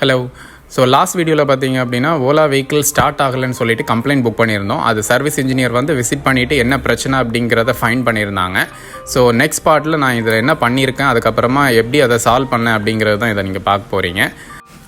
Hello. So last வீடியோவில் பார்த்தீங்க அப்படின்னா ஓலா வெஹிக்கிள் ஸ்டார்ட் ஆகலைன்னு சொல்லிட்டு கம்ப்ளைண்ட் புக் பண்ணியிருந்தோம். அது சர்வீஸ் இன்ஜினியர் வந்து விசிட் பண்ணிவிட்டு என்ன பிரச்சனை அப்படிங்கிறத ஃபைண்ட் பண்ணியிருந்தாங்க. ஸோ நெக்ஸ்ட் பார்ட்டில் நான் இதில் என்ன பண்ணியிருக்கேன், அதுக்கப்புறமா எப்படி அதை சால்வ் பண்ணேன் அப்படிங்கிறது தான் இதை நீங்கள் பார்க்க போகிறீங்க.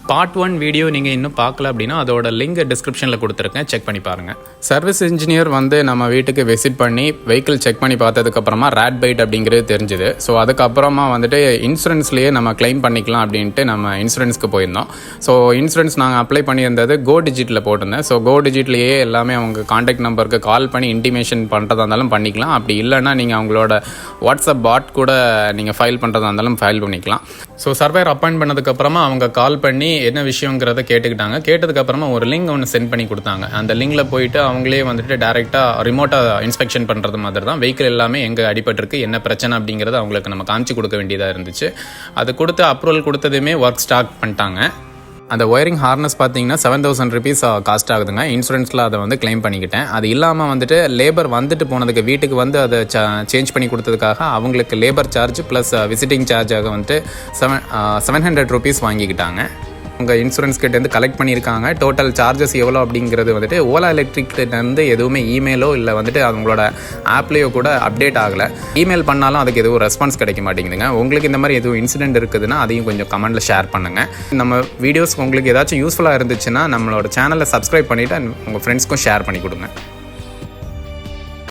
பார்ட் 1 வீடியோ நீங்கள் இன்னும் பார்க்கல அப்படின்னா அதோட லிங்க் டிஸ்கிரிப்ஷனில் கொடுத்துருக்கேன், செக் பண்ணி பாருங்கள். சர்வீஸ் இன்ஜினியர் வந்து நம்ம வீட்டுக்கு விசிட் பண்ணி வெஹிக்கிள் செக் பண்ணி பார்த்ததுக்கப்புறமா ரேட் பைட் அப்படிங்கிறது தெரிஞ்சுது. ஸோ அதுக்கப்புறமா வந்துட்டு இன்சூரன்ஸ்லேயே நம்ம கிளைம் பண்ணிக்கலாம் அப்படின்ட்டு நம்ம இன்சூரன்ஸ்க்கு போயிருந்தோம். ஸோ இன்சூரன்ஸ் நாங்கள் அப்ளை பண்ணியிருந்தது கோ டிஜிட்டில் போட்டிருந்தேன். ஸோ கோ டிஜிட்லேயே எல்லாமே அவங்க காண்டாக்ட் நம்பருக்கு கால் பண்ணி இன்டிமேஷன் பண்ணுறதா இருந்தாலும் பண்ணிக்கலாம். அப்படி இல்லைன்னா நீங்கள் அவங்களோட வாட்ஸ்அப் பாட் கூட நீங்கள் ஃபைல் பண்ணுறதா இருந்தாலும் ஃபைல் பண்ணிக்கலாம். ஸோ சர்வேர் அப்பாயிண்ட் பண்ணதுக்கப்புறமா அவங்க கால் பண்ணி என்ன விஷயங்கிறத கேட்டுக்கிட்டாங்க. கேட்டதுக்கப்புறமா ஒரு லிங்க் ஒன்று சென்ட் பண்ணி கொடுத்தாங்க. அந்த லிங்கில் போயிட்டு அவங்களே வந்துட்டு டேரெக்டாக ரிமோட்டாக இன்ஸ்பெக்ஷன் பண்ணுறது மாதிரி தான் வெஹிக்கிள் எல்லாமே எங்கே அடிபட்டிருக்கு, என்ன பிரச்சனை அப்படிங்கிறத அவங்களுக்கு நம்ம காமிச்சு கொடுக்க வேண்டியதாக இருந்துச்சு. அது கொடுத்து அப்ரூவல் கொடுத்ததுமே ஒர்க் ஸ்டார்ட் பண்ணிட்டாங்க. அந்த ஒயரிங் ஹார்னஸ் பார்த்தீங்கன்னா 7,000 rupees காஸ்ட் ஆகுதுங்க. இன்சூரன்ஸில் அதை வந்து கிளைம் பண்ணிக்கிட்டேன். அது இல்லாமல் வந்துட்டு லேபர் வந்துட்டு போனதுக்கு வீட்டுக்கு வந்து அதை சேஞ்ச் பண்ணி கொடுத்ததுக்காக அவங்களுக்கு லேபர் சார்ஜ் ப்ளஸ் விசிட்டிங் சார்ஜாக வந்துட்டு 700 rupees வாங்கிக்கிட்டாங்க. உங்கள் இன்சூரன்ஸ் கிட்டேருந்து கலெக்ட் பண்ணியிருக்காங்க. டோட்டல் சார்ஜஸ் எவ்வளோ அப்படிங்கிறது வந்துட்டு ஓலா எலக்ட்ரிக்லேருந்து எதுவுமே இமெயிலோ இல்லை வந்துட்டு அவங்களோட ஆப்லேயோ கூட அப்டேட் ஆகலை. இமெயில் பண்ணாலும் அதுக்கு எதுவும் ரெஸ்பான்ஸ் கிடைக்க மாட்டேங்குதுங்க. உங்களுக்கு இந்த மாதிரி எதுவும் இன்சிடென்ட் இருக்குதுன்னா அதையும் கொஞ்சம் கமெண்ட்டில் ஷேர் பண்ணுங்கள். நம்ம வீடியோஸ் உங்களுக்கு ஏதாச்சும் யூஸ்ஃபுல்லாக இருந்துச்சுன்னா நம்மளோட சேனலை சப்ஸ்கிரைப் பண்ணிவிட்டு உங்கள் ஃப்ரெண்ட்ஸ்க்கும் ஷேர் பண்ணி கொடுங்க.